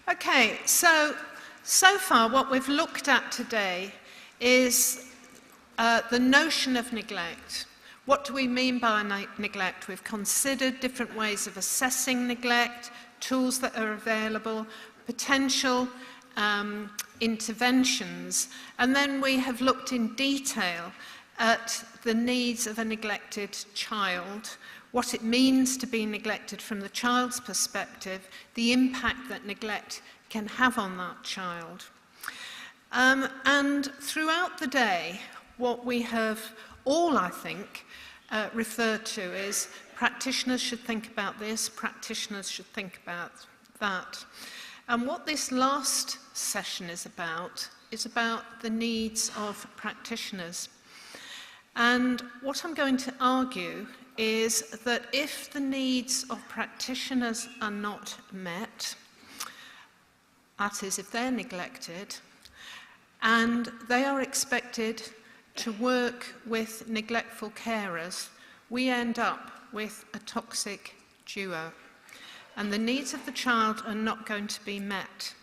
Okay, so far what we've looked at today is the notion of neglect. What do we mean by neglect? We've considered different ways of assessing neglect, tools that are available, potential interventions, and then we have looked in detail at the needs of a neglected child, what it means to be neglected from the child's perspective, the impact that neglect can have on that child. And throughout the day, what we have all, I think, referred to is practitioners should think about this, practitioners should think about that. And what this last session is about the needs of practitioners. And what I'm going to argue is that if the needs of practitioners are not met, that is, if they're neglected, and they are expected to work with neglectful carers, we end up with a toxic duo, and the needs of the child are not going to be met.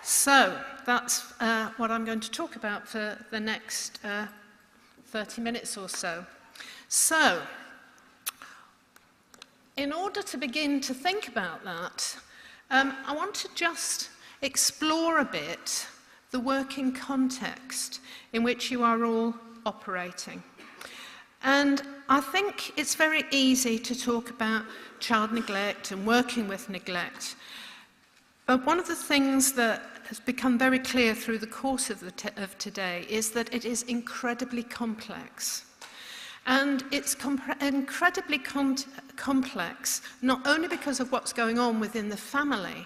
So that's what I'm going to talk about for the next 30 minutes or so. So, in order to begin to think about that, I want to just explore a bit the working context in which you are all operating. And I think it's very easy to talk about child neglect and working with neglect. But one of the things that has become very clear through the course of today is that it is incredibly complex. And it's incredibly complex, not only because of what's going on within the family,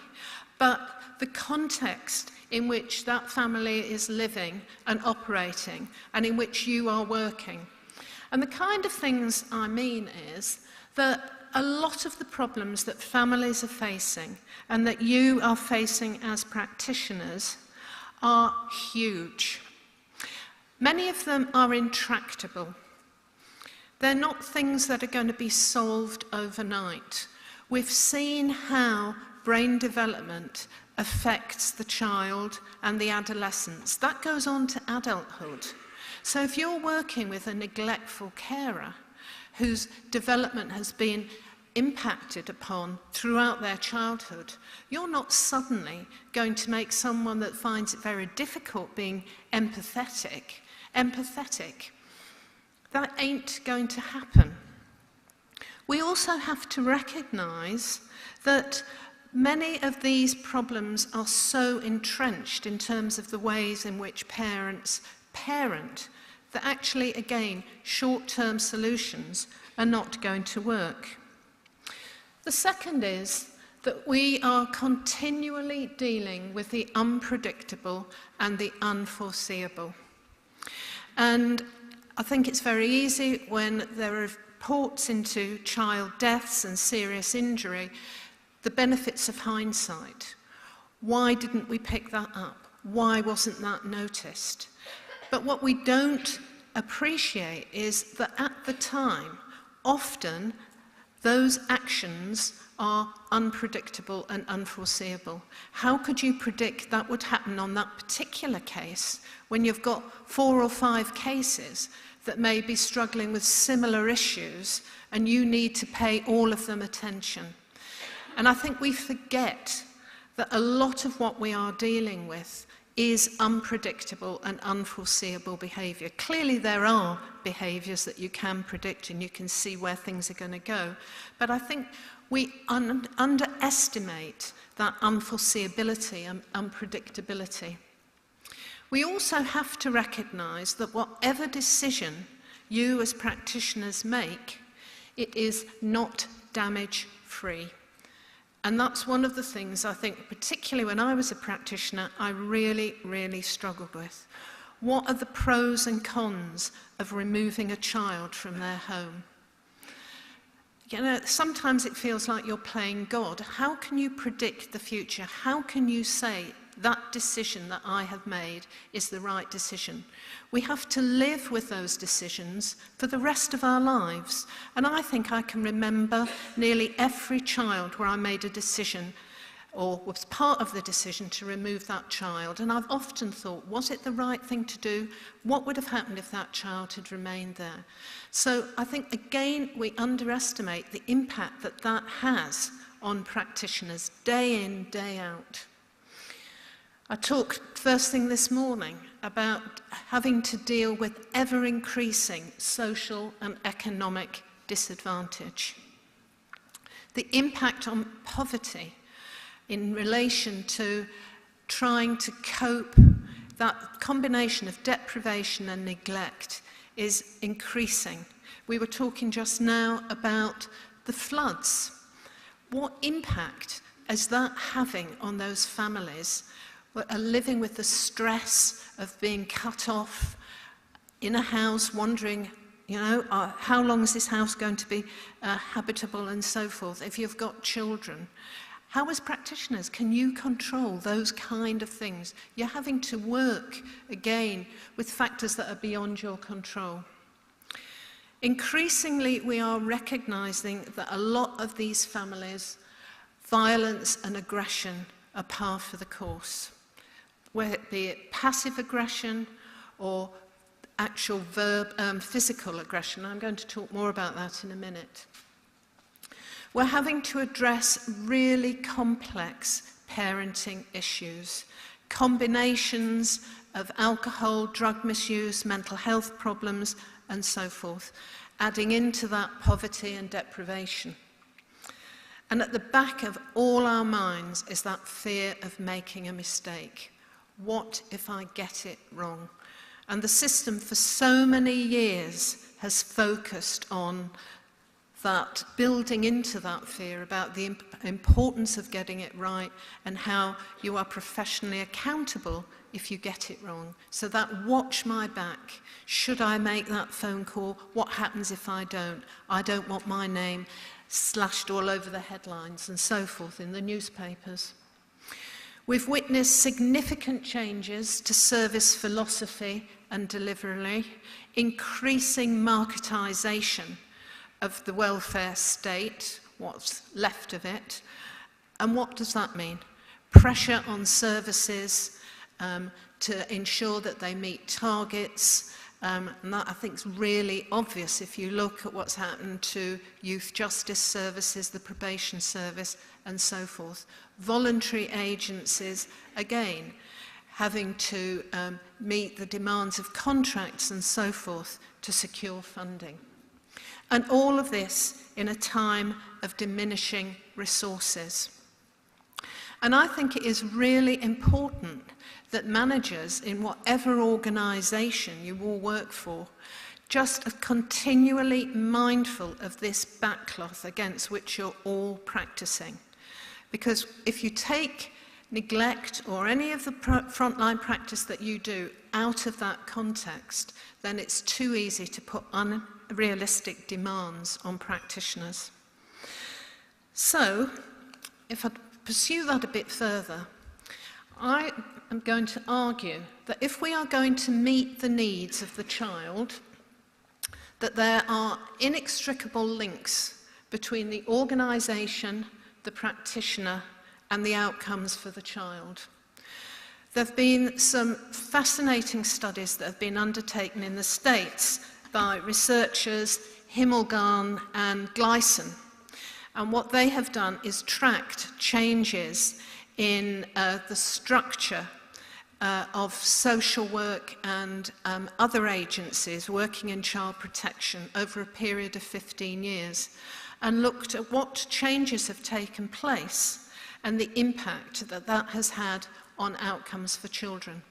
but the context in which that family is living and operating, and in which you are working. And the kind of things I mean is that a lot of the problems that families are facing, and that you are facing as practitioners, are huge. Many of them are intractable. They're not things that are going to be solved overnight. We've seen how brain development affects the child and the adolescents. That goes on to adulthood. So if you're working with a neglectful carer whose development has been impacted upon throughout their childhood, you're not suddenly going to make someone that finds it very difficult being empathetic. That ain't going to happen. We also have to recognize that many of these problems are so entrenched in terms of the ways in which parents parent that actually, again, short-term solutions are not going to work. The second is that we are continually dealing with the unpredictable and the unforeseeable. And I think it's very easy when there are reports into child deaths and serious injury, the benefits of hindsight. Why didn't we pick that up? Why wasn't that noticed? But what we don't appreciate is that at the time, often those actions are unpredictable and unforeseeable. How could you predict that would happen on that particular case when you've got 4 or 5 cases that may be struggling with similar issues and you need to pay all of them attention? And I think we forget that a lot of what we are dealing with is unpredictable and unforeseeable behaviour. Clearly there are behaviours that you can predict and you can see where things are going to go. But I think we underestimate that unforeseeability and unpredictability. We also have to recognise that whatever decision you as practitioners make, it is not damage-free. And that's one of the things I think, particularly when I was a practitioner, I really, really struggled with. What are the pros and cons of removing a child from their home? You know, sometimes it feels like you're playing God. How can you predict the future? How can you say that decision that I have made is the right decision? We have to live with those decisions for the rest of our lives. And I think I can remember nearly every child where I made a decision or was part of the decision to remove that child. And I've often thought, was it the right thing to do? What would have happened if that child had remained there? So I think, again, we underestimate the impact that that has on practitioners day in, day out. I talked first thing this morning about having to deal with ever-increasing social and economic disadvantage. The impact on poverty in relation to trying to cope, that combination of deprivation and neglect is increasing. We were talking just now about the floods. What impact is that having on those families who are living with the stress of being cut off in a house, wondering, you know, how long is this house going to be habitable and so forth? If you've got children, how as practitioners can you control those kind of things? You're having to work, again, with factors that are beyond your control. Increasingly, we are recognizing that a lot of these families, violence and aggression are par for the course. Whether it be passive aggression or actual physical aggression. I'm going to talk more about that in a minute. We're having to address really complex parenting issues, combinations of alcohol, drug misuse, mental health problems, and so forth, adding into that poverty and deprivation. And at the back of all our minds is that fear of making a mistake. What if I get it wrong? And the system for so many years has focused on that, building into that fear about the importance of getting it right and how you are professionally accountable if you get it wrong. So that watch my back. Should I make that phone call? What happens if I don't? I don't want my name slashed all over the headlines and so forth in the newspapers. We've witnessed significant changes to service philosophy and delivery, increasing marketisation of the welfare state, what's left of it. And what does that mean? Pressure on services to ensure that they meet targets. And that, I think, is really obvious if you look at what's happened to youth justice services, the probation service, and so forth. Voluntary agencies, again, having to meet the demands of contracts and so forth to secure funding. And all of this in a time of diminishing resources. And I think it is really important that managers in whatever organisation you all work for just are continually mindful of this backcloth against which you're all practicing. Because if you take neglect or any of the frontline practice that you do out of that context, then it's too easy to put unrealistic demands on practitioners. So, if I pursue that a bit further, I am going to argue that if we are going to meet the needs of the child, that there are inextricable links between the organisation, the practitioner, and the outcomes for the child. There have been some fascinating studies that have been undertaken in the States by researchers Himmelgarn and Gleason. And what they have done is tracked changes in the structure of social work and other agencies working in child protection over a period of 15 years, and looked at what changes have taken place and the impact that that has had on outcomes for children.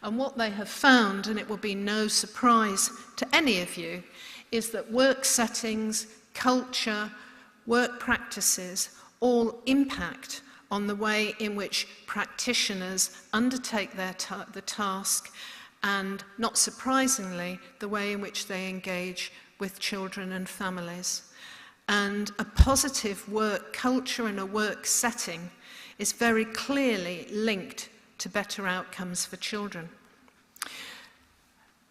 And what they have found, and it will be no surprise to any of you, is that work settings, culture, work practices all impact on the way in which practitioners undertake the task, and, not surprisingly, the way in which they engage with children and families. And a positive work culture and a work setting is very clearly linked to better outcomes for children.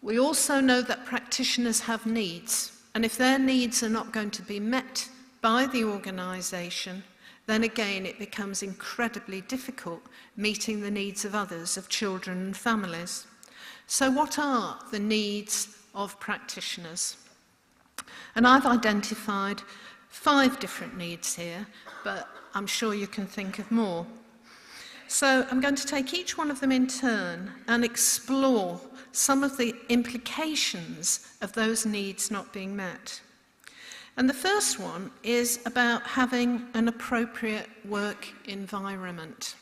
We also know that practitioners have needs, and if their needs are not going to be met by the organisation, then again it becomes incredibly difficult meeting the needs of others, of children and families. So what are the needs of practitioners? And I've identified 5 different needs here, but I'm sure you can think of more. So I'm going to take each one of them in turn and explore some of the implications of those needs not being met. And the first one is about having an appropriate work environment.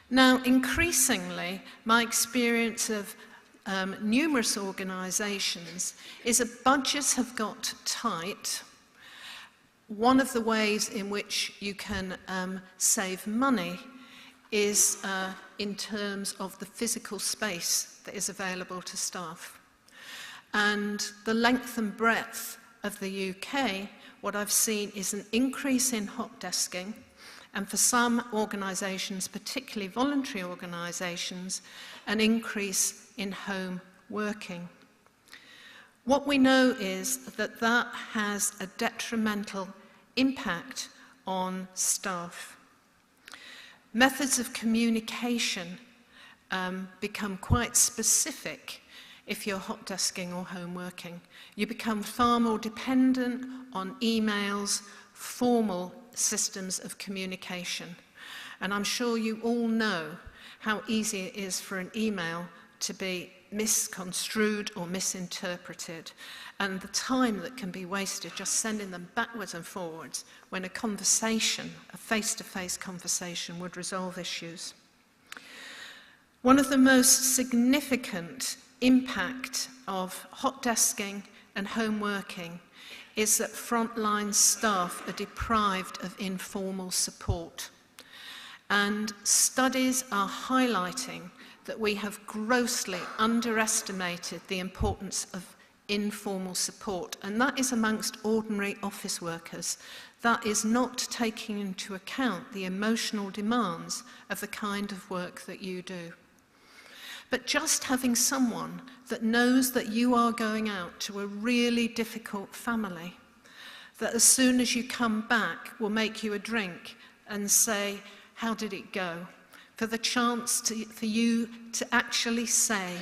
Now, increasingly, my experience of numerous organisations is that budgets have got tight. One of the ways in which you can save money is in terms of the physical space that is available to staff. And the length and breadth of the UK, what I've seen is an increase in hot desking, and for some organisations, particularly voluntary organisations, an increase in home working. What we know is that that has a detrimental impact on staff. Methods of communication become quite specific if you're hot desking or home working. You become far more dependent on emails, formal systems of communication. And I'm sure you all know how easy it is for an email to be misconstrued or misinterpreted, and the time that can be wasted just sending them backwards and forwards when a conversation, a face-to-face conversation, would resolve issues. One of the most significant impact of hot desking and home working is that frontline staff are deprived of informal support. And studies are highlighting that we have grossly underestimated the importance of informal support, and that is amongst ordinary office workers. That is not taking into account the emotional demands of the kind of work that you do. But just having someone that knows that you are going out to a really difficult family, that as soon as you come back will make you a drink and say, "How did it go?" For the chance for you to actually say,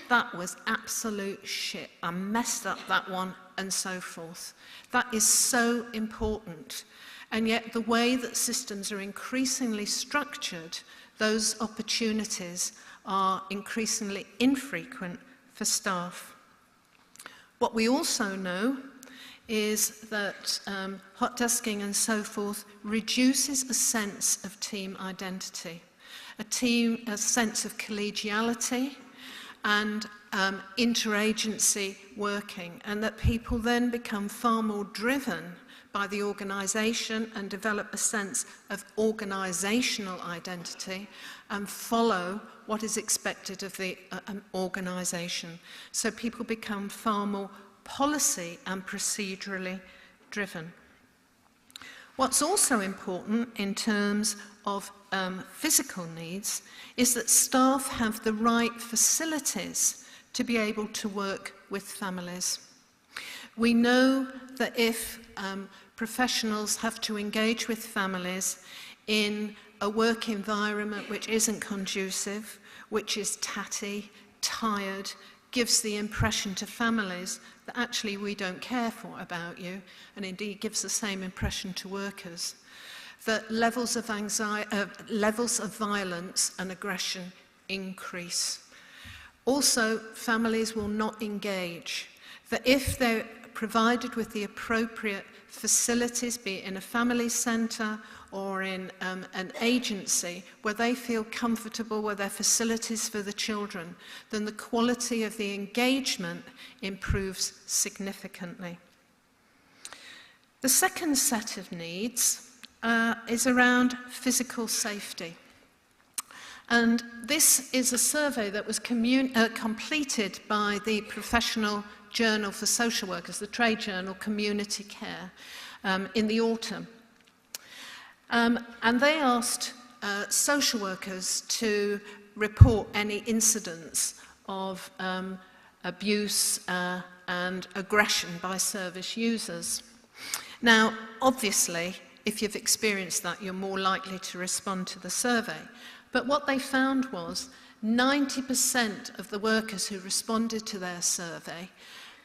"That was absolute shit, I messed up that one," and so forth. That is so important. And yet the way that systems are increasingly structured, those opportunities are increasingly infrequent for staff. What we also know is that hot desking and so forth reduces a sense of team identity, a sense of collegiality and interagency working, and that people then become far more driven by the organisation and develop a sense of organisational identity and follow what is expected of the organisation. So people become far more policy and procedurally driven. What's also important in terms of physical needs is that staff have the right facilities to be able to work with families. We know that if professionals have to engage with families in a work environment which isn't conducive, which is tatty, tired, gives the impression to families that actually we don't care about you, and indeed gives the same impression to workers, that levels of violence and aggression increase. Also, families will not engage, that if they're provided with the appropriate facilities, be it in a family centre or in an agency where they feel comfortable, where there are facilities for the children, then the quality of the engagement improves significantly. The second set of needs is around physical safety. And this is a survey that was completed by the Professional Journal for Social Workers, the trade journal Community Care, in the autumn. And they asked social workers to report any incidents of abuse and aggression by service users. Now, obviously, if you've experienced that, you're more likely to respond to the survey. But what they found was 90% of the workers who responded to their survey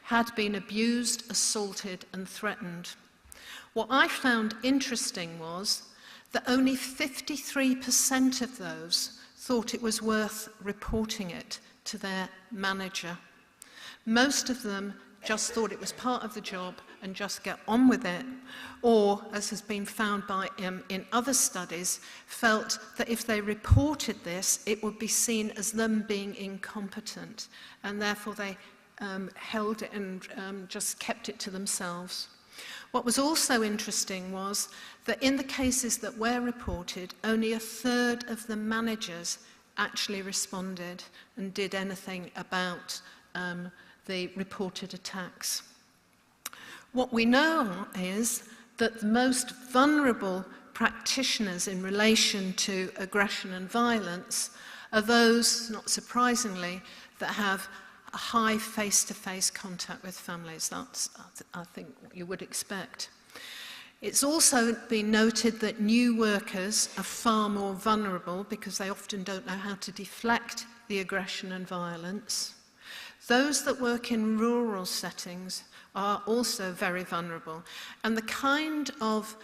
had been abused, assaulted, and threatened. What I found interesting was that only 53% of those thought it was worth reporting it to their manager. Most of them just thought it was part of the job and just get on with it, or, as has been found by in other studies, felt that if they reported this, it would be seen as them being incompetent, and therefore they held it and just kept it to themselves. What was also interesting was that in the cases that were reported, only a third of the managers actually responded and did anything about the reported attacks. What we know is that the most vulnerable practitioners in relation to aggression and violence are those, not surprisingly, that have a high face-to-face contact with families. That's, I think, what you would expect. It's also been noted that new workers are far more vulnerable because they often don't know how to deflect the aggression and violence. Those that work in rural settings are also very vulnerable, and the kind of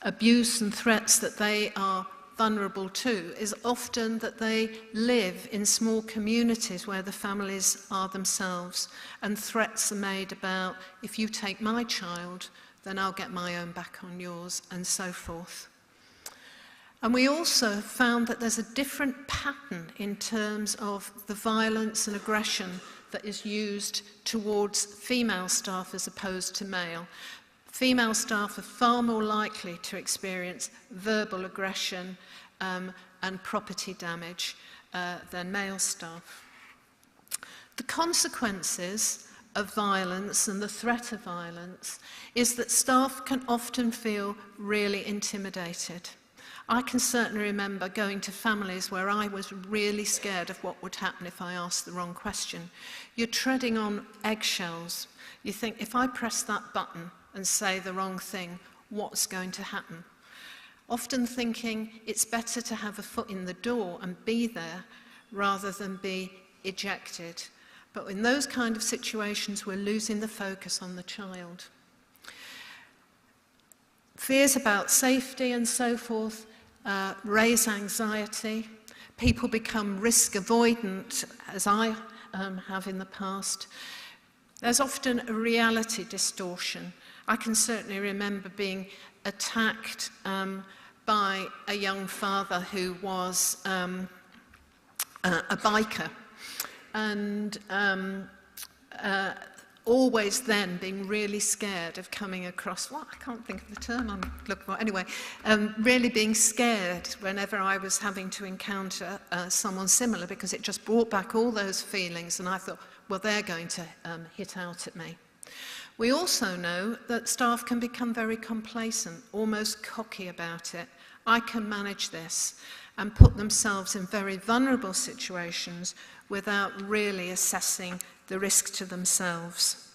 abuse and threats that they are vulnerable to is often that they live in small communities where the families are themselves, and threats are made about, if you take my child, then I'll get my own back on yours, and so forth. And we also found that there's a different pattern in terms of the violence and aggression that is used towards female staff as opposed to male. Female staff are far more likely to experience verbal aggression and property damage than male staff. The consequences of violence and the threat of violence is that staff can often feel really intimidated. I can certainly remember going to families where I was really scared of what would happen if I asked the wrong question. You're treading on eggshells. You think, if I press that button and say the wrong thing, what's going to happen? Often thinking it's better to have a foot in the door and be there rather than be ejected. But in those kind of situations, we're losing the focus on the child. Fears about safety and so forth raise anxiety. People become risk avoidant, as I have in the past. There's often a reality distortion. I can certainly remember being attacked by a young father who was a biker, and always then being really scared of coming across, well, I can't think of the term I'm looking for, anyway, really being scared whenever I was having to encounter someone similar, because it just brought back all those feelings, and I thought, well, they're going to hit out at me. We also know that staff can become very complacent, almost cocky about it. I can manage this, and put themselves in very vulnerable situations without really assessing the risk to themselves.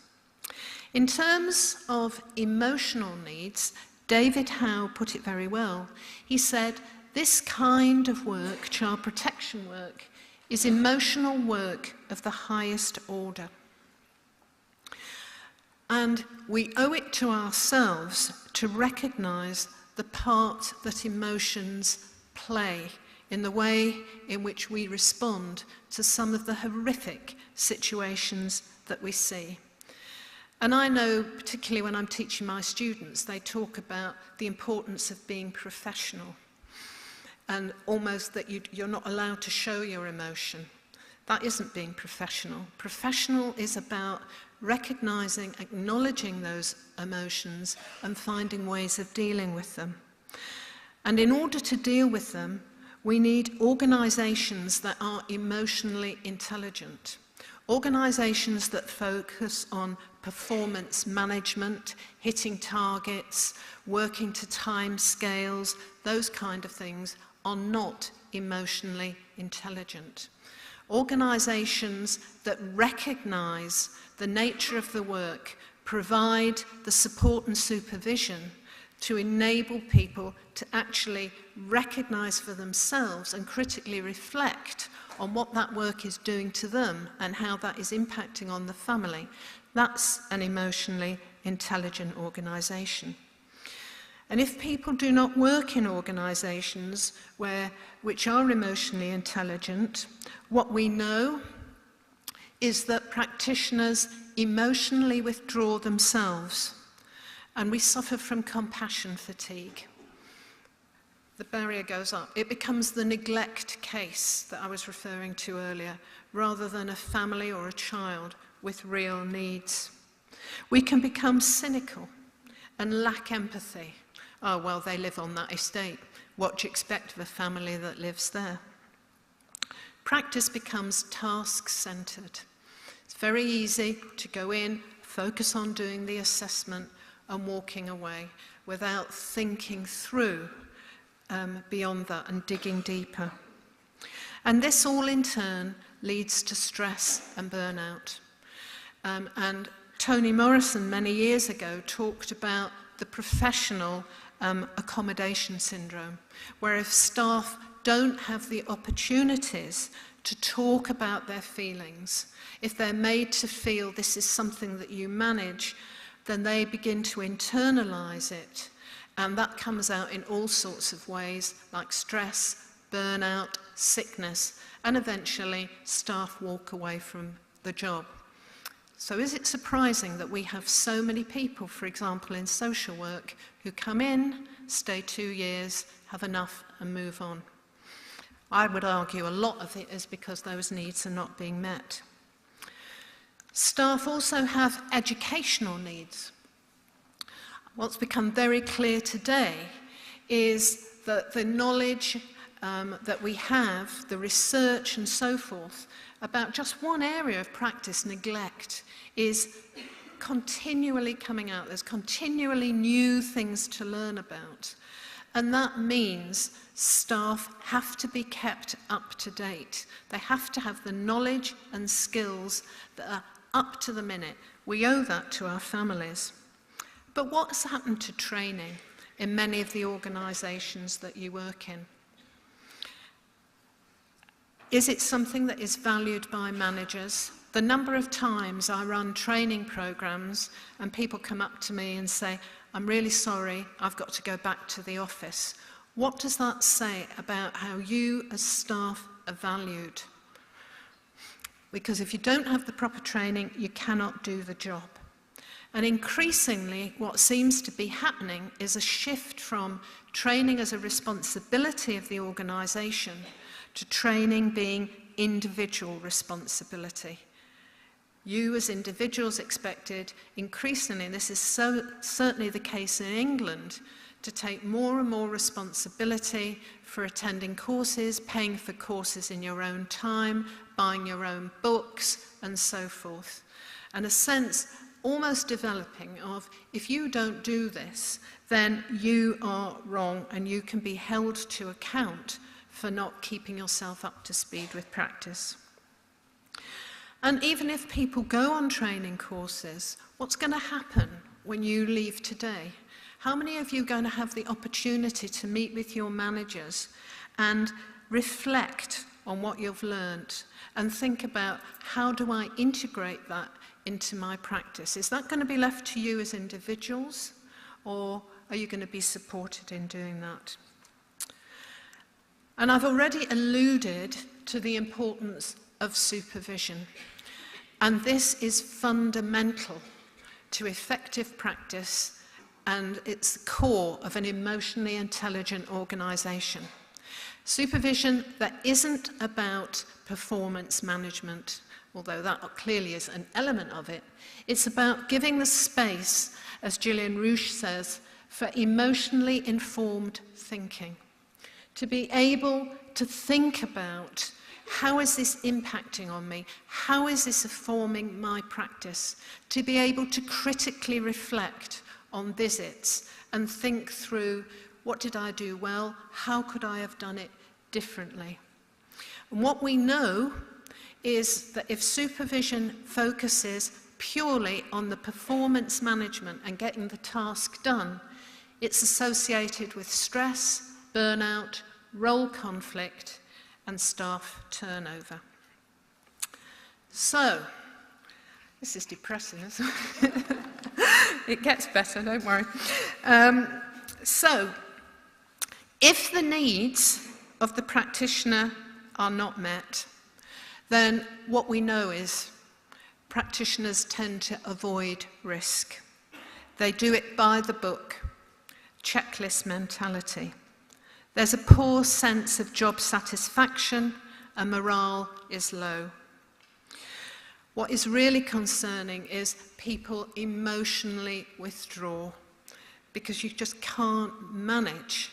In terms of emotional needs, David Howe put it very well. He said, this kind of work, child protection work, is emotional work of the highest order. And we owe it to ourselves to recognise the part that emotions play in the way in which we respond to some of the horrific situations that we see. And I know, particularly when I'm teaching my students, they talk about the importance of being professional, and almost that you're not allowed to show your emotion. That isn't being professional. Professional is about recognising, acknowledging those emotions and finding ways of dealing with them. And in order to deal with them, we need organisations that are emotionally intelligent. Organisations that focus on performance management, hitting targets, working to time scales, those kind of things are not emotionally intelligent. Organisations that recognise the nature of the work, provide the support and supervision to enable people to actually recognise for themselves and critically reflect on what that work is doing to them and how that is impacting on the family. That's an emotionally intelligent organisation. And if people do not work in organisations which are emotionally intelligent, what we know is that practitioners emotionally withdraw themselves, and we suffer from compassion fatigue. The barrier goes up. It becomes the neglect case that I was referring to earlier, rather than a family or a child with real needs. We can become cynical and lack empathy. Oh, well, they live on that estate. What do you expect of a family that lives there? Practice becomes task-centred. It's very easy to go in, focus on doing the assessment and walking away without thinking through beyond that and digging deeper. And this all in turn leads to stress and burnout. And Toni Morrison many years ago talked about the professional accommodation syndrome, where if staff don't have the opportunities to talk about their feelings, if they're made to feel this is something that you manage, then they begin to internalise it. And that comes out in all sorts of ways, like stress, burnout, sickness, and eventually staff walk away from the job. So is it surprising that we have so many people, for example, in social work, who come in, stay 2 years, have enough and move on? I would argue a lot of it is because those needs are not being met. Staff also have educational needs. What's become very clear today is that the knowledge that we have, the research and so forth, about just one area of practice, neglect, is continually coming out. There's continually new things to learn about. And that means staff have to be kept up to date. They have to have the knowledge and skills that are up to the minute. We owe that to our families. But what's happened to training in many of the organisations that you work in? Is it something that is valued by managers? The number of times I run training programmes and people come up to me and say, I'm really sorry, I've got to go back to the office. What does that say about how you as staff are valued? Because if you don't have the proper training, you cannot do the job. And increasingly, what seems to be happening is a shift from training as a responsibility of the organisation to training being individual responsibility. You as individuals expected increasingly, and this is certainly the case in England, to take more and more responsibility for attending courses, paying for courses in your own time, buying your own books, and so forth. And a sense almost developing of, if you don't do this, then you are wrong and you can be held to account for not keeping yourself up to speed with practice. And even if people go on training courses, what's going to happen when you leave today? How many of you are going to have the opportunity to meet with your managers and reflect on what you've learned and think about, how do I integrate that into my practice? Is that going to be left to you as individuals, or are you going to be supported in doing that? And I've already alluded to the importance of supervision. And this is fundamental to effective practice, and it's the core of an emotionally intelligent organisation. Supervision that isn't about performance management, although that clearly is an element of it. It's about giving the space, as Gillian Rouche says, for emotionally informed thinking. To be able to think about, how is this impacting on me? How is this informing my practice? To be able to critically reflect on visits and think through, what did I do well? How could I have done it differently? And what we know is that if supervision focuses purely on the performance management and getting the task done, It's associated with stress, burnout, role conflict, and staff turnover. So, this is depressing, isn't it? It gets better, don't worry. So, if the needs of the practitioner are not met, then what we know is practitioners tend to avoid risk. They do it by the book, checklist mentality. There's a poor sense of job satisfaction and morale is low. What is really concerning is people emotionally withdraw because you just can't manage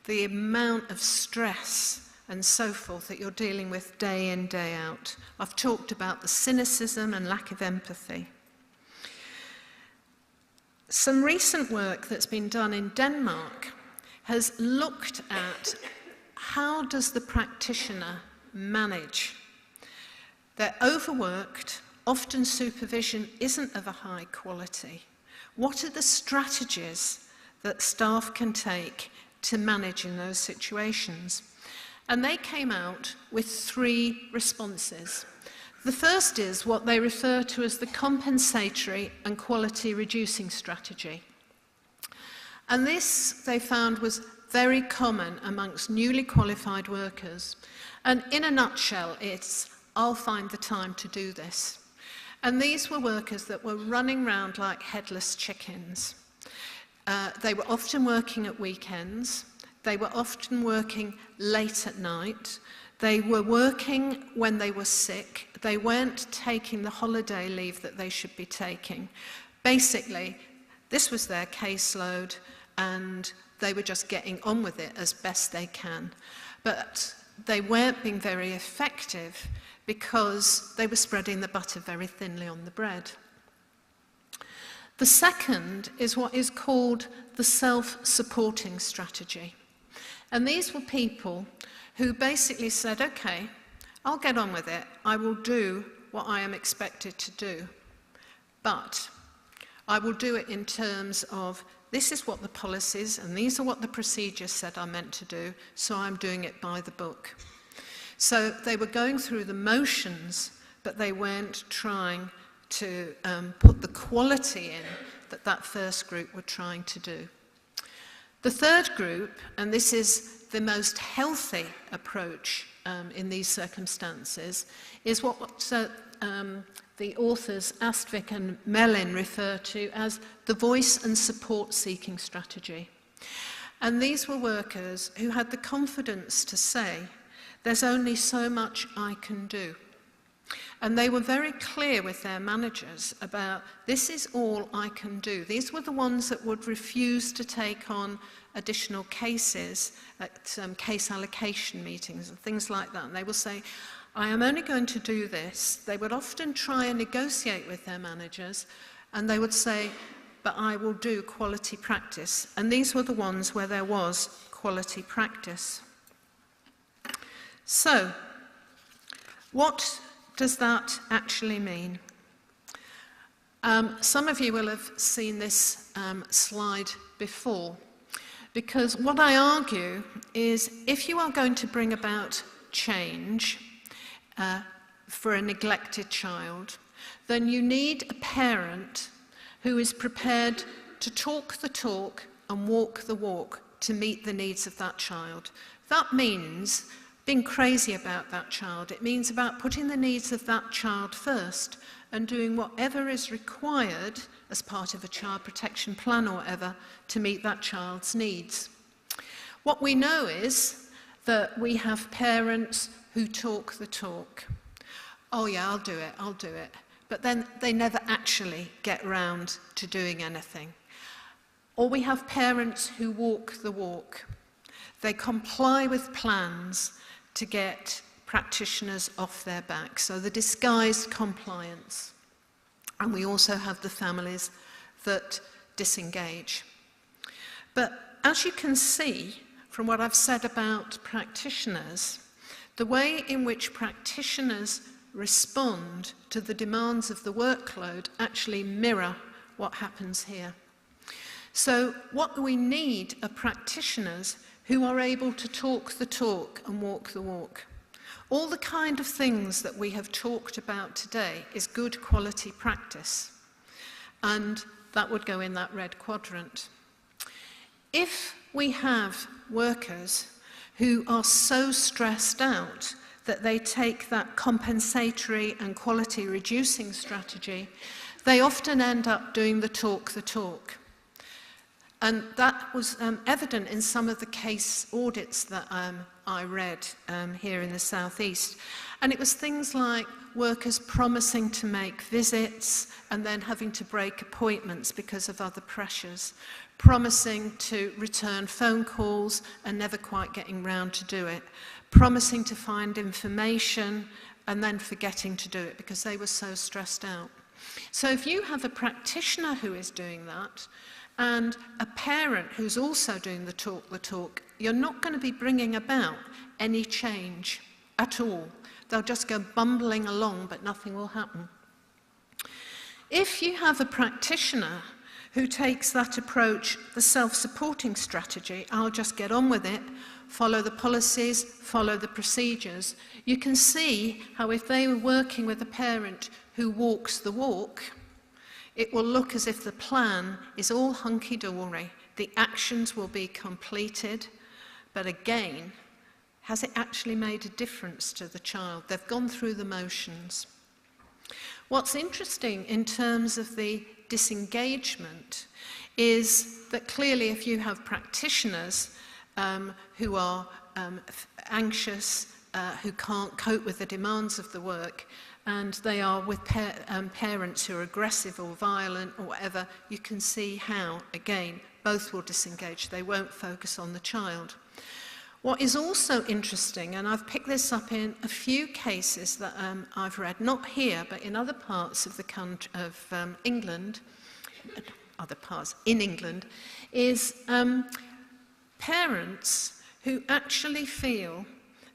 the amount of stress and so forth that you're dealing with day in, day out. I've talked about the cynicism and lack of empathy. Some recent work that's been done in Denmark has looked at how does the practitioner manage. They're overworked, often supervision isn't of a high quality. What are the strategies that staff can take to manage in those situations? And they came out with 3 responses. The first is what they refer to as the compensatory and quality reducing strategy. And this, they found, was very common amongst newly qualified workers. And in a nutshell, it's, I'll find the time to do this. And these were workers that were running around like headless chickens. They were often working at weekends. They were often working late at night. They were working when they were sick. They weren't taking the holiday leave that they should be taking. Basically, this was their caseload, and they were just getting on with it as best they can. But they weren't being very effective because they were spreading the butter very thinly on the bread. The second is what is called the self-supporting strategy. And these were people who basically said, okay, I'll get on with it. I will do what I am expected to do. But I will do it in terms of, this is what the policies and these are what the procedures said I'm meant to do, so I'm doing it by the book. So they were going through the motions, but they weren't trying to put the quality in that that first group were trying to do. The third group, and this is the most healthy approach in these circumstances, is what the authors Astvik and Mellin refer to as the voice and support seeking strategy. And these were workers who had the confidence to say, there's only so much I can do. And they were very clear with their managers about, this is all I can do. These were the ones that would refuse to take on additional cases at case allocation meetings and things like that. And they will say, I am only going to do this. They would often try and negotiate with their managers, and they would say, but I will do quality practice. And these were the ones where there was quality practice. So, what does that actually mean? Some of you will have seen this slide before, because what I argue is if you are going to bring about change for a neglected child, then you need a parent who is prepared to talk the talk and walk the walk to meet the needs of that child. That means being crazy about that child. It means about putting the needs of that child first and doing whatever is required as part of a child protection plan or whatever to meet that child's needs. What we know is that we have parents who talk the talk. Oh yeah, I'll do it. But then they never actually get round to doing anything. Or we have parents who walk the walk. They comply with plans to get practitioners off their back. So the disguised compliance. And we also have the families that disengage. But as you can see from what I've said about practitioners, the way in which practitioners respond to the demands of the workload actually mirror what happens here. So what we need are practitioners who are able to talk the talk and walk the walk. All the kind of things that we have talked about today is good quality practice, and that would go in that red quadrant. If we have workers who are so stressed out that they take that compensatory and quality reducing strategy, they often end up doing the talk. And that was evident in some of the case audits that I read here in the Southeast. And it was things like workers promising to make visits and then having to break appointments because of other pressures, promising to return phone calls and never quite getting round to do it, promising to find information and then forgetting to do it because they were so stressed out. So if you have a practitioner who is doing that and a parent who's also doing the talk, you're not going to be bringing about any change at all. They'll just go bumbling along, but nothing will happen. If you have a practitioner who takes that approach, the self-supporting strategy, I'll just get on with it, follow the policies, follow the procedures, you can see how if they were working with a parent who walks the walk, it will look as if the plan is all hunky-dory. The actions will be completed, but again, has it actually made a difference to the child? They've gone through the motions. What's interesting in terms of the disengagement is that clearly if you have practitioners who are anxious, who can't cope with the demands of the work, and they are with parents who are aggressive or violent or whatever, you can see how, again, both will disengage. They won't focus on the child. What is also interesting, and I've picked this up in a few cases that I've read, not here, but in other parts of the country, of England, other parts in England, is parents who actually feel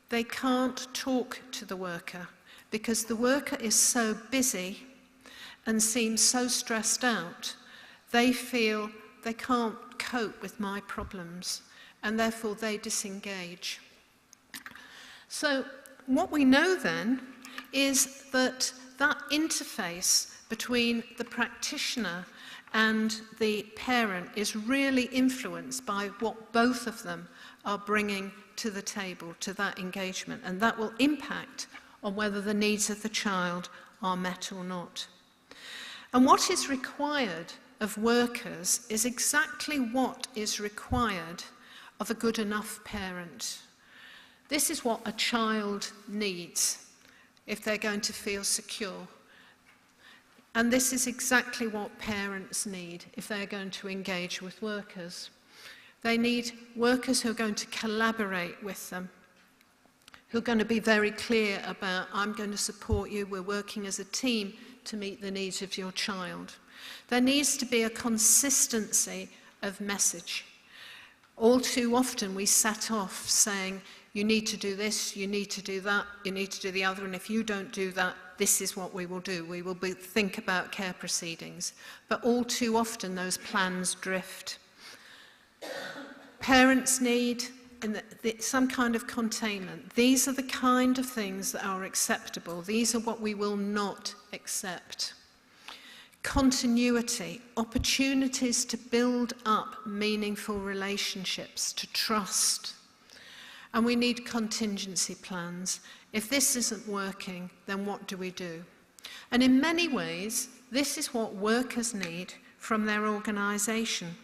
they can't talk to the worker because the worker is so busy and seems so stressed out, they feel they can't cope with my problems, and therefore they disengage. So what we know then is that that interface between the practitioner and the parent is really influenced by what both of them are bringing to the table, to that engagement, and that will impact on whether the needs of the child are met or not. And what is required of workers is exactly what is required of a good enough parent. This is what a child needs if they're going to feel secure. And this is exactly what parents need if they're going to engage with workers. They need workers who are going to collaborate with them, who are going to be very clear about, I'm going to support you, we're working as a team to meet the needs of your child. There needs to be a consistency of message. All too often we set off saying, you need to do this, you need to do that, you need to do the other, and if you don't do that, this is what we will do. We will think about care proceedings. But all too often those plans drift. Parents need some kind of containment. These are the kind of things that are acceptable. These are what we will not accept. Continuity, opportunities to build up meaningful relationships, to trust. And we need contingency plans. If this isn't working, then what do we do? And in many ways, this is what workers need from their organisation.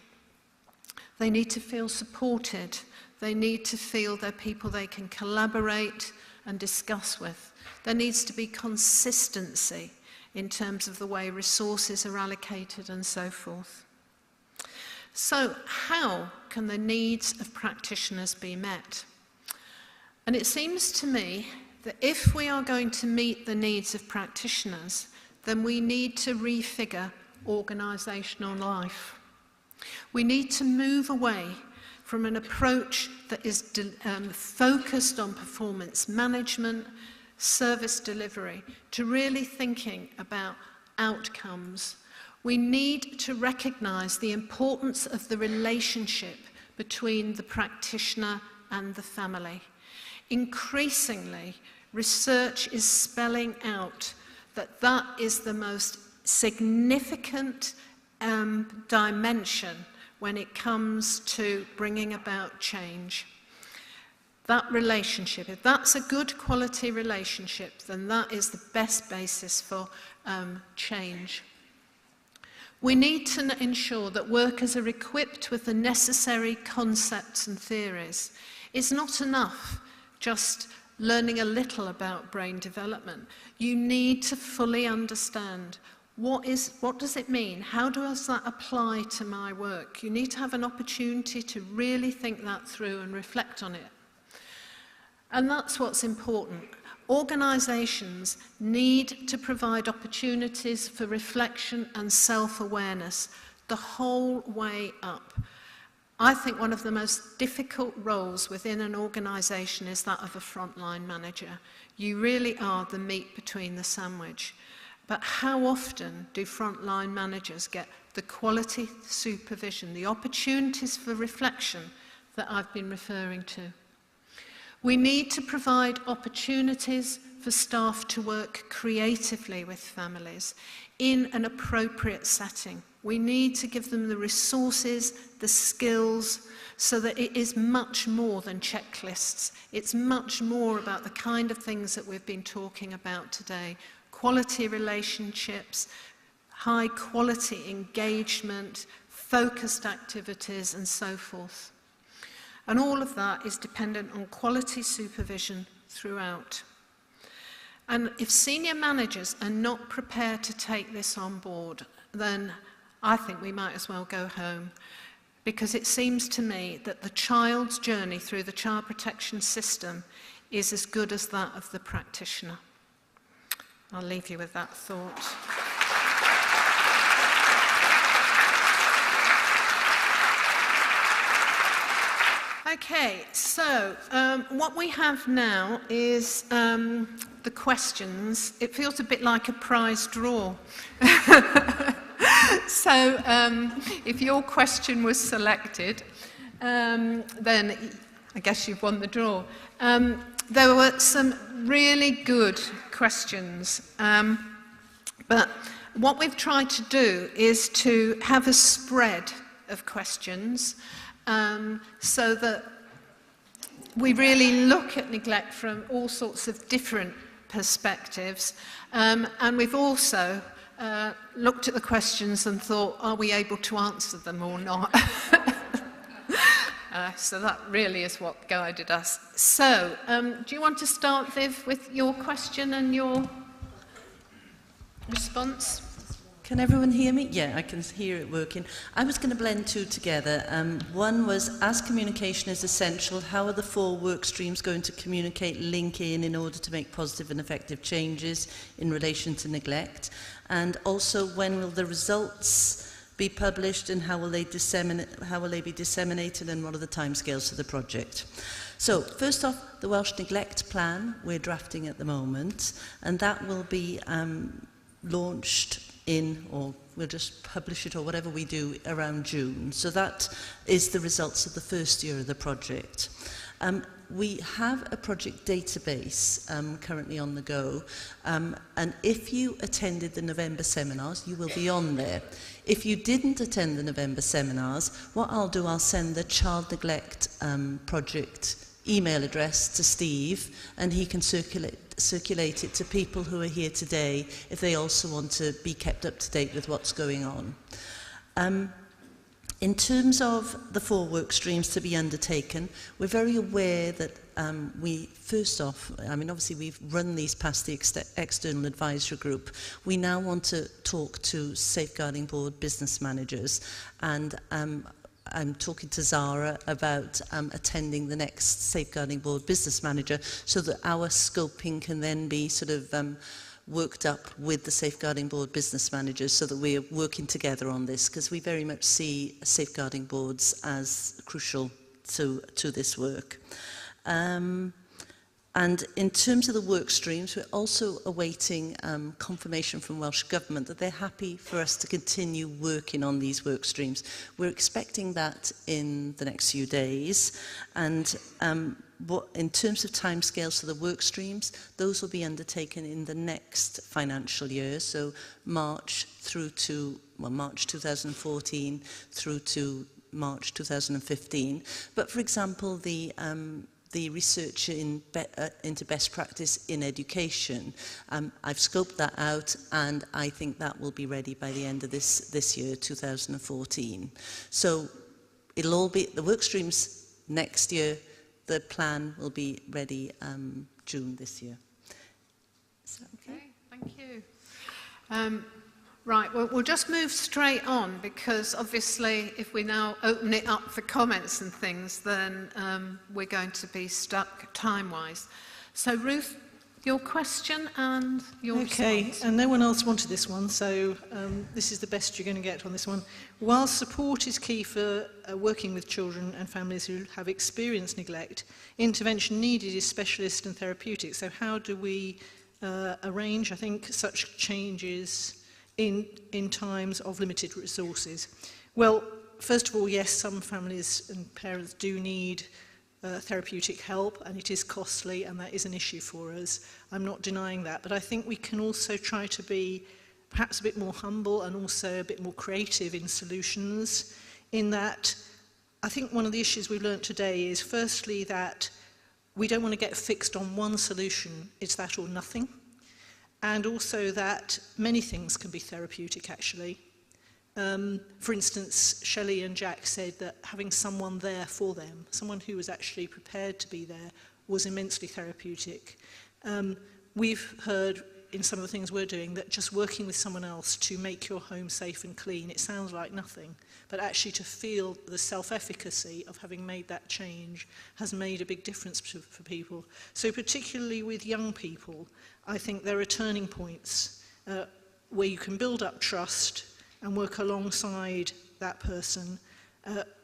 They need to feel supported. They need to feel they're people they can collaborate and discuss with. There needs to be consistency in terms of the way resources are allocated and so forth. So how can the needs of practitioners be met? And it seems to me that if we are going to meet the needs of practitioners, then we need to refigure organisational life. We need to move away from an approach that is focused on performance management, service delivery, to really thinking about outcomes, We need to recognise the importance of the relationship between the practitioner and the family. Increasingly, research is spelling out that that is the most significant dimension when it comes to bringing about change. That relationship, if that's a good quality relationship, then that is the best basis for change. We need to ensure that workers are equipped with the necessary concepts and theories. It's not enough just learning a little about brain development. You need to fully understand what does it mean? How does that apply to my work? You need to have an opportunity to really think that through and reflect on it. And that's what's important. Organisations need to provide opportunities for reflection and self-awareness the whole way up. I think one of the most difficult roles within an organisation is that of a frontline manager. You really are the meat between the sandwich. But how often do frontline managers get the quality supervision, the opportunities for reflection that I've been referring to? We need to provide opportunities for staff to work creatively with families in an appropriate setting. We need to give them the resources, the skills, so that it is much more than checklists. It's much more about the kind of things that we've been talking about today. Quality relationships, high quality engagement, focused activities, and so forth. And all of that is dependent on quality supervision throughout. And if senior managers are not prepared to take this on board, then I think we might as well go home. Because it seems to me that the child's journey through the child protection system is as good as that of the practitioner. I'll leave you with that thought. Okay, so what we have now is the questions. It feels a bit like a prize draw. So if your question was selected, then I guess you've won the draw. There were some really good questions, but what we've tried to do is to have a spread of questions so that we really look at neglect from all sorts of different perspectives, and we've also looked at the questions and thought, are we able to answer them or not? So that really is what guided us. So, do you want to start, Viv, with your question and your response? Can everyone hear me? Yeah, I can hear it working. I was going to blend two together. One was, as communication is essential, how are the 4 work streams going to communicate, link in order to make positive and effective changes in relation to neglect? And also, when will the results be published and how will they be disseminated, and what are the timescales for the project? So, first off, the Welsh Neglect Plan we're drafting at the moment, and that will be launched or we'll just publish it or whatever we do around June. So that is the results of the first year of the project. We have a project database currently on the go, and if you attended the November seminars, you will be on there. If you didn't attend the November seminars, what I'll do, I'll send the Child Neglect project email address to Steve, and he can circulate it to people who are here today if they also want to be kept up to date with what's going on. In terms of the 4 work streams to be undertaken, we're very aware that first off, obviously we've run these past the external advisory group. We now want to talk to Safeguarding Board business managers, and I'm talking to Zara about attending the next Safeguarding Board business manager so that our scoping can then be sort of worked up with the Safeguarding Board business managers so that we are working together on this, because we very much see Safeguarding Boards as crucial to this work. And in terms of the work streams, we're also awaiting confirmation from Welsh Government that they're happy for us to continue working on these work streams. We're expecting that in the next few days. And in terms of timescales for the work streams, those will be undertaken in the next financial year, so March 2014 through to March 2015. But for example, the research into best practice in education, I've scoped that out, and I think that will be ready by the end of this year, 2014. So it'll all be the work streams next year. The plan will be ready June this year. Is that okay? Thank you. Right, well, we'll just move straight on, because obviously if we now open it up for comments and things, then we're going to be stuck time-wise. So Ruth, your question and your response. And no one else wanted this one, so this is the best you're going to get on this one. While support is key for working with children and families who have experienced neglect, intervention needed is specialist and therapeutic. So how do we arrange, I think, such changes in times of limited resources? Well, first of all, yes, some families and parents do need therapeutic help, and it is costly, and that is an issue for us. I'm not denying that, but I think we can also try to be perhaps a bit more humble and also a bit more creative in solutions, in that I think one of the issues we've learnt today is firstly that we don't want to get fixed on one solution, it's that or nothing. And also that many things can be therapeutic, actually. For instance, Shelley and Jack said that having someone there for them, someone who was actually prepared to be there, was immensely therapeutic. We've heard in some of the things we're doing that just working with someone else to make your home safe and clean, it sounds like nothing, but actually to feel the self-efficacy of having made that change has made a big difference for people. So particularly with young people, I think there are turning points where you can build up trust and work alongside that person,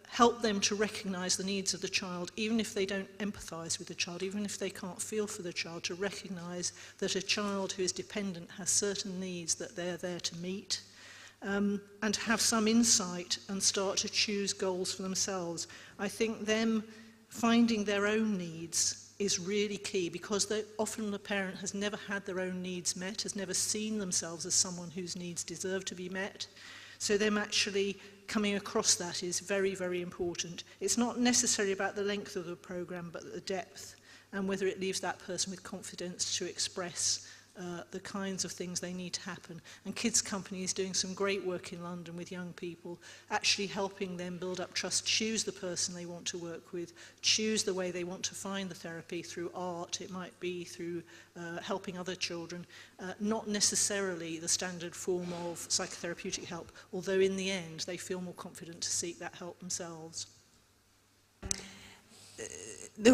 help them to recognise the needs of the child, even if they don't empathise with the child, even if they can't feel for the child, to recognise that a child who is dependent has certain needs that they're there to meet, and to have some insight and start to choose goals for themselves. I think them finding their own needs is really key, because often the parent has never had their own needs met, has never seen themselves as someone whose needs deserve to be met. So them actually coming across that is very, very important. It's not necessarily about the length of the programme, but the depth, and whether it leaves that person with confidence to express the kinds of things they need to happen. And Kids Company is doing some great work in London with young people, actually helping them build up trust, choose the person they want to work with, choose the way they want to find the therapy, through art, it might be through helping other children, not necessarily the standard form of psychotherapeutic help, although in the end they feel more confident to seek that help themselves.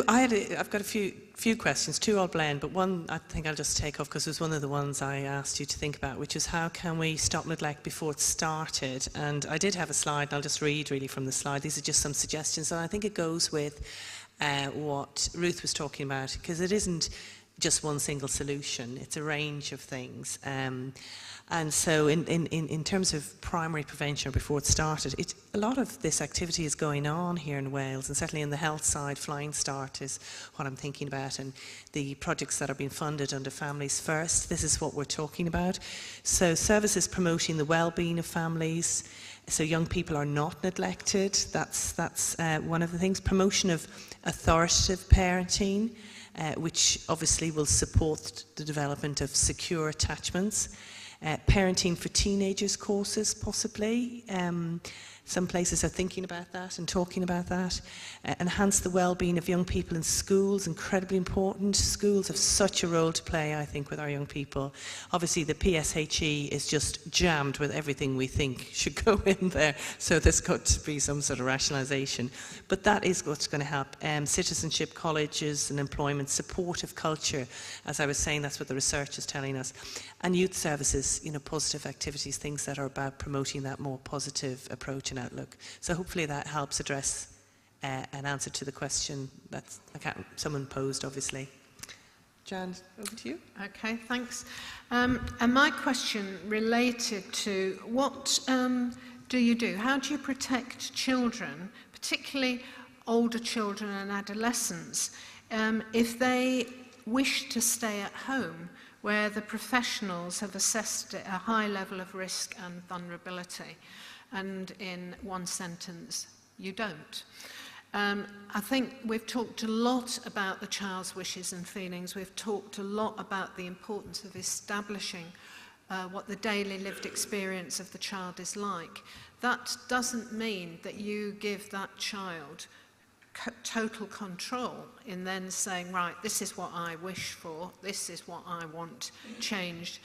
I've got a few questions, two I'll blend, but one I think I'll just take off because it was one of the ones I asked you to think about, which is how can we stop neglect before it started? And I did have a slide, and I'll just read really from the slide. These are just some suggestions, and I think it goes with what Ruth was talking about, because it isn't just one single solution, it's a range of things. And so in terms of primary prevention before it started, a lot of this activity is going on here in Wales, and certainly in the health side, Flying Start is what I'm thinking about, and the projects that are being funded under Families First, this is what we're talking about. So services promoting the well-being of families, so young people are not neglected, that's one of the things. Promotion of authoritative parenting, which obviously will support the development of secure attachments. Parenting for teenagers courses, possibly. Some places are thinking about that and talking about that. Enhance the well-being of young people in schools, incredibly important. Schools have such a role to play, I think, with our young people. Obviously, the PSHE is just jammed with everything we think should go in there, so there's got to be some sort of rationalisation. But that is what's going to help. Citizenship colleges and employment, supportive culture. As I was saying, that's what the research is telling us. And youth services, you know, positive activities, things that are about promoting that more positive approach and outlook. So hopefully that helps address an answer to the question that someone posed, obviously. Jan, over to you. Okay, thanks. And my question related to what do you do? How do you protect children, particularly older children and adolescents, if they wish to stay at home where the professionals have assessed a high level of risk and vulnerability? And in one sentence, you don't. I think we've talked a lot about the child's wishes and feelings. We've talked a lot about the importance of establishing what the daily lived experience of the child is like. That doesn't mean that you give that child total control in then saying, right, this is what I wish for, this is what I want changed,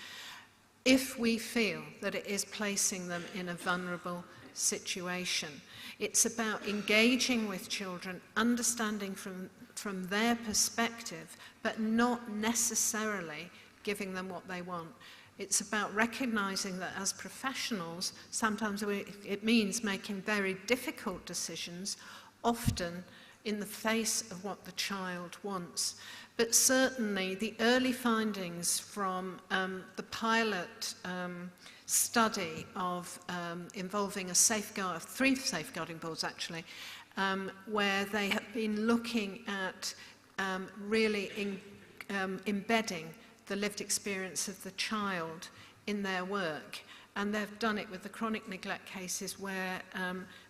if we feel that it is placing them in a vulnerable situation. It's about engaging with children, understanding from their perspective, but not necessarily giving them what they want. It's about recognizing that as professionals, sometimes it means making very difficult decisions, often in the face of what the child wants. But certainly the early findings from the pilot study of involving three safeguarding boards actually, where they have been looking at really embedding the lived experience of the child in their work. And they've done it with the chronic neglect cases where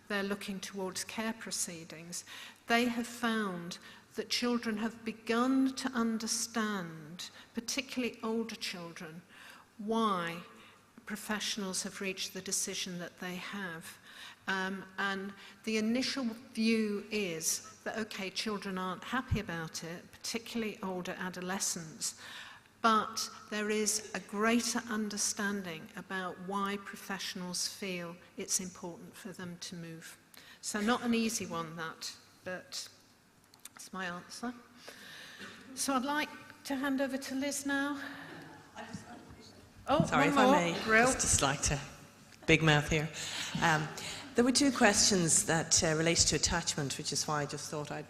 they're looking towards care proceedings. They have found that children have begun to understand, particularly older children, why professionals have reached the decision that they have. And the initial view is that, okay, children aren't happy about it, particularly older adolescents, but there is a greater understanding about why professionals feel it's important for them to move. So not an easy one, that, but that's my answer. So I'd like to hand over to Liz now. Oh, sorry, one if more. I may, just like to big mouth here. There were two questions that related to attachment, which is why I just thought I'd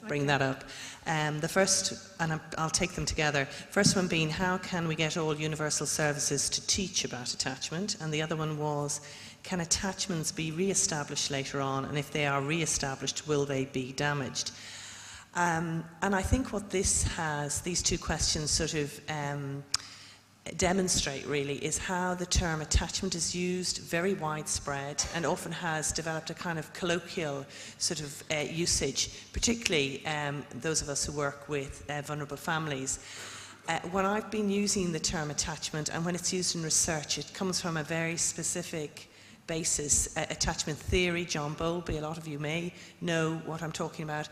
bring that up. The first, and I'll take them together. First one being, how can we get all universal services to teach about attachment? And the other one was, can attachments be re-established later on? And if they are re-established, will they be damaged? And I think what these two questions sort of demonstrate really is how the term attachment is used, very widespread, and often has developed a kind of colloquial sort of usage, particularly those of us who work with vulnerable families. When I've been using the term attachment, and when it's used in research, it comes from a very specific basis, attachment theory. John Bowlby, a lot of you may know what I'm talking about.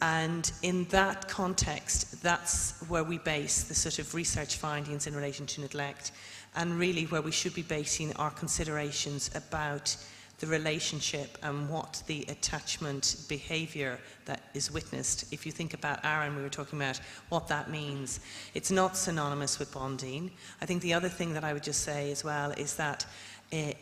And in that context, that's where we base the sort of research findings in relation to neglect, and really where we should be basing our considerations about the relationship and what the attachment behaviour that is witnessed. If you think about Aaron, we were talking about what that means. It's not synonymous with bonding. I think the other thing that I would just say as well is that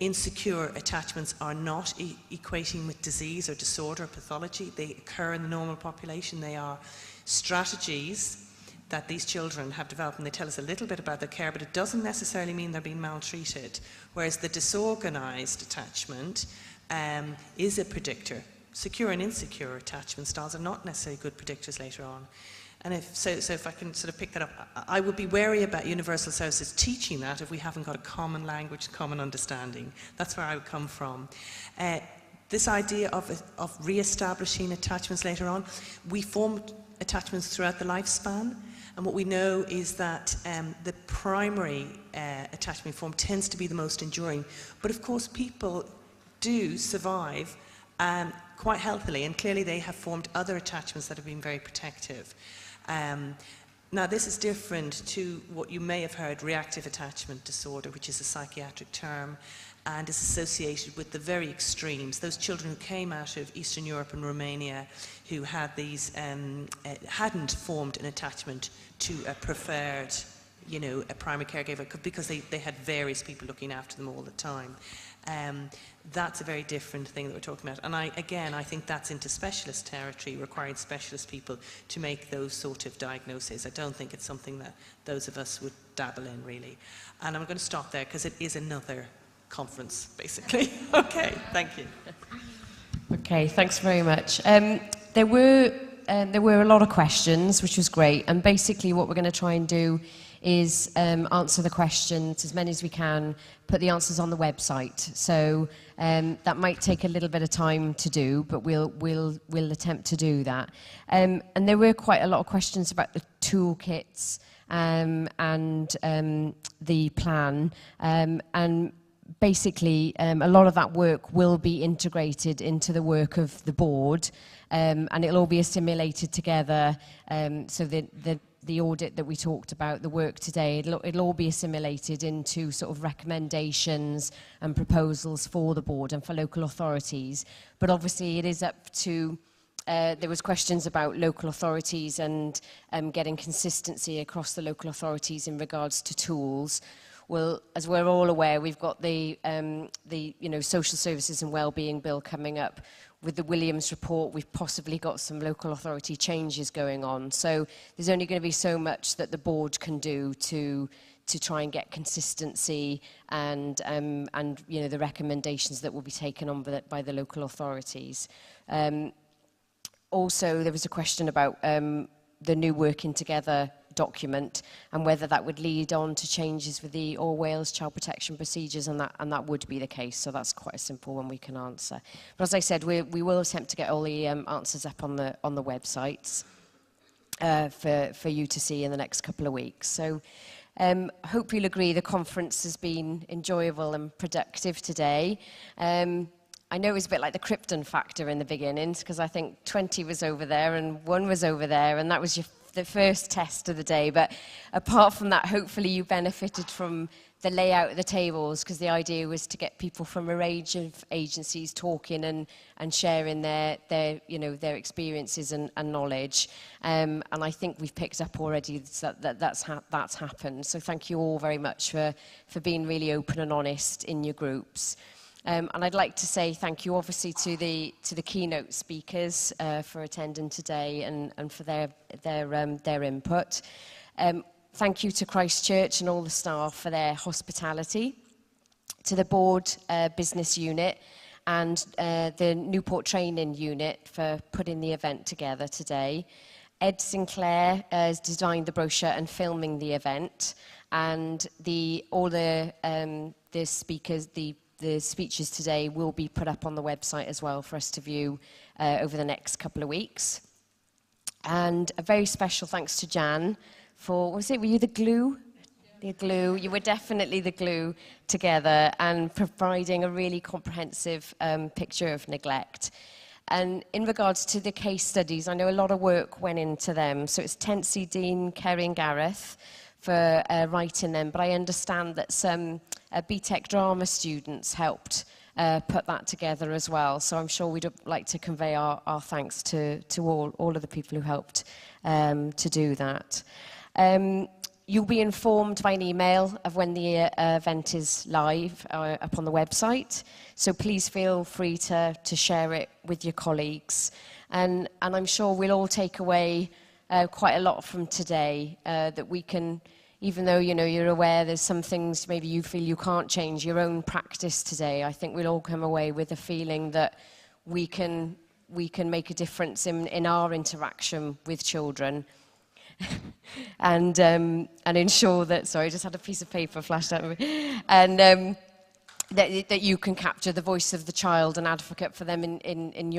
insecure attachments are not equating with disease or disorder or pathology. They occur in the normal population. They are strategies that these children have developed, and they tell us a little bit about their care, but it doesn't necessarily mean they're being maltreated. Whereas the disorganized attachment is a predictor. Secure and insecure attachment styles are not necessarily good predictors later on. And if I can sort of pick that up, I would be wary about universal services teaching that if we haven't got a common language, common understanding. That's where I would come from. This idea of re-establishing attachments later on, we form attachments throughout the lifespan, and what we know is that the primary attachment form tends to be the most enduring. But of course, people do survive quite healthily, and clearly they have formed other attachments that have been very protective. Now, this is different to what you may have heard, reactive attachment disorder, which is a psychiatric term, and is associated with the very extremes. Those children who came out of Eastern Europe and Romania who had these, hadn't formed an attachment to a preferred you know, a primary caregiver, because they had various people looking after them all the time. That's a very different thing that we're talking about. And I think that's into specialist territory, requiring specialist people to make those sort of diagnoses. I don't think it's something that those of us would dabble in, really. And I'm going to stop there because it is another conference, basically. Okay, thank you. Okay, thanks very much. There were a lot of questions, which was great. And basically what we're going to try and do is answer the questions, as many as we can, put the answers on the website. So that might take a little bit of time to do, but we'll attempt to do that. And there were quite a lot of questions about the toolkits and the plan. And basically, a lot of that work will be integrated into the work of the board, and it'll all be assimilated together, so the audit that we talked about, the work today, it'll all be assimilated into sort of recommendations and proposals for the board and for local authorities. But obviously it is up to, there was questions about local authorities and getting consistency across the local authorities in regards to tools. Well, as we're all aware, we've got the Social Services and Wellbeing Bill coming up. With the Williams report, we've possibly got some local authority changes going on. So there's only going to be so much that the board can do to try and get consistency and the recommendations that will be taken on by the local authorities. Also, there was a question about the new Working Together document and whether that would lead on to changes with the All Wales Child Protection Procedures, and that would be the case. So that's quite a simple one we can answer. But as I said, we will attempt to get all the answers up on the websites for you to see in the next couple of weeks. So hope you'll agree the conference has been enjoyable and productive today. I know it was a bit like the Krypton factor in the beginning, because I think 20 was over there and 1 was over there, and that was the first test of the day. But apart from that, hopefully you benefited from the layout of the tables, because the idea was to get people from a range of agencies talking and sharing their experiences and knowledge. And I think we've picked up already that's happened. So thank you all very much for being really open and honest in your groups. And I'd like to say thank you, obviously, to the keynote speakers for attending today and for their input. Thank you to Christchurch and all the staff for their hospitality, to the board business unit and the Newport training unit for putting the event together today. Ed Sinclair has designed the brochure and filming the event, and all the speakers, the speeches today will be put up on the website as well for us to view over the next couple of weeks. And a very special thanks to Jan for, were you the glue? The glue. You were definitely the glue together and providing a really comprehensive picture of neglect. And in regards to the case studies, I know a lot of work went into them. So it's Tensi, Dean, Kerry and Gareth for writing them, but I understand that some BTEC drama students helped put that together as well. So I'm sure we'd like to convey our thanks to all of the people who helped to do that. You'll be informed by an email of when the event is live up on the website. So please feel free to share it with your colleagues. And I'm sure we'll all take away quite a lot from today that we can, even though you're aware there's some things maybe you feel you can't change your own practice today. I think we'll all come away with a feeling that we can make a difference in our interaction with children. and ensure that, sorry, I just had a piece of paper flashed at me, and that you can capture the voice of the child and advocate for them in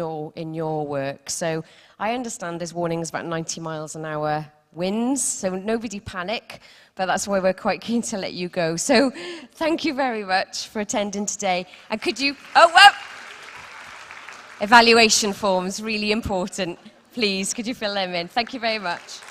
your work. So I understand there's warnings about 90 miles an hour winds, so nobody panic, but that's why we're quite keen to let you go. So thank you very much for attending today. And could you, evaluation forms, really important. Please, could you fill them in? Thank you very much.